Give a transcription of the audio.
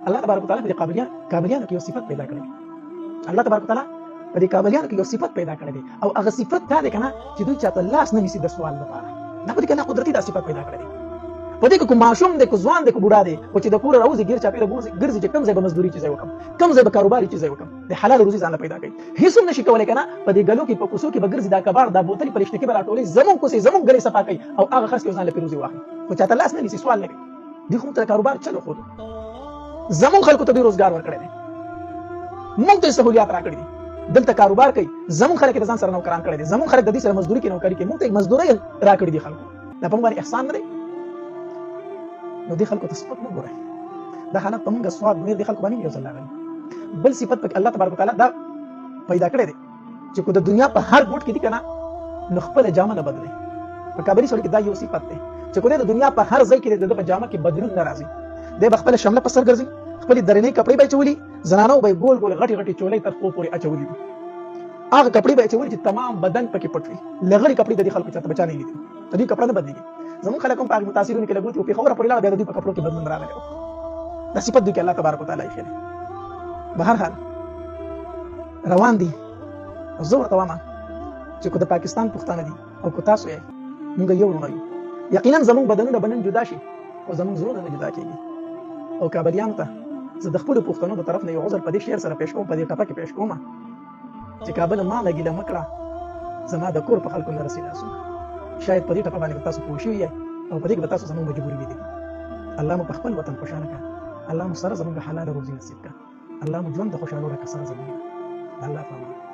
الله تبارک وتعالى په قابلیانو کې یو صفت پیدا کړی. الله تبارک وتعالى په دې قابلیانو کې یو صفت پیدا کړی دی او هغه صفت دا دی کنه چې دوی چاته لاس نه نیسي د سوال لپاره. دا په دې کې الله قدرتي دا صفت پیدا کړی دی. په دې کې کوم ماشوم دی، کوم ځوان دی، کوم بوډا دی، او چې د کور راوځي ګیر چاپیره ګرځي چې کوم ځای به مزدوري چې ځای وکم، کوم ځای به کاروباري چې ځای وکم، د حلال روزي ځان پیدا کړي. هیڅ هم نشي کولای کنه په دې ګلو کې په کوڅو کې به ګرځي دا کباړ دا بوتل په رښتیا کې به راټولې زمون کوسي زمون ګلې صفا کوي او هغه خرڅ کې ځان لپاره روزي واخلي. خو چاته لاس نه نیسي، سوال نه کوي. دې خو ته کاروبار چلو خو زمون خلکو ته د روزګار ورکړي دي، موږ ته سہولیات راکړي دي. دلته کاروبار کوي، زمون خلک د ځان سره نوکران کړي دي، زمون خلک د دې سره مزدوري کې نوکری کوي، موږ ته مزدوري راکړي دي خلکو. دا په باندې احسان نه دی. نو دې خلکو ته صفت مو ګورئ. دا حالت په موږ سواد مې دې خلکو باندې یو ځل راغلی. بل صفت په الله تبارک وتعالى دا پیدا کړی دی چې کو د دنیا په هر ګوټ کې دي کنه نو خپل جامه نه بدلي. په کابلی سره کې دا یو صفت دی چې کو د دنیا په هر ځای کې د جامه کې بدلون نه راځي. د خپل شمله په سر ګرځي، خپل درنې کپڑے به چولي، زنانو به ګول ګول غټي غټي چولې تر خو پورې اچولي. هغه کپڑے به چولي چې تمام بدن پکې پټ وي. لغړي کپڑے د دې خلکو چاته بچا نه دي. د دې کپڑا نه بدلېږي. زمون خلک هم په متاثرون کې لګوي او په خبره پرې لا د دې په کپړو کې بدلون راغلی. دا صفت دی چې الله تبارک وتعالى یې خېل. بهر حال روان دي زه ورته وایم چې کو د پاکستان پښتانه دي او کو تاسو یې موږ یو ورونه یو. یقینا زمون بدنونه بنن جدا شي او زمون زړونه نه جدا کېږي. او کابلیانو ته زه د خپل پښتنو په طرف نه یو عذر په دې شعر سره پېښ کوم، په دې ټپه کې پېښ کوم چې کابل ما لګیله مکړه زما د کور په خلکو نه رسېږي. شاید په دې ټپه باندې تاسو پوه شئ او په دې کې تاسو زموږ مجبوري دي. الله مو په خپل وطن خوشاله کړه، الله مو سره زموږ حلال روزي نصیب کړه، الله مو ژوند د خوشالۍ سره زموږ الله تعالی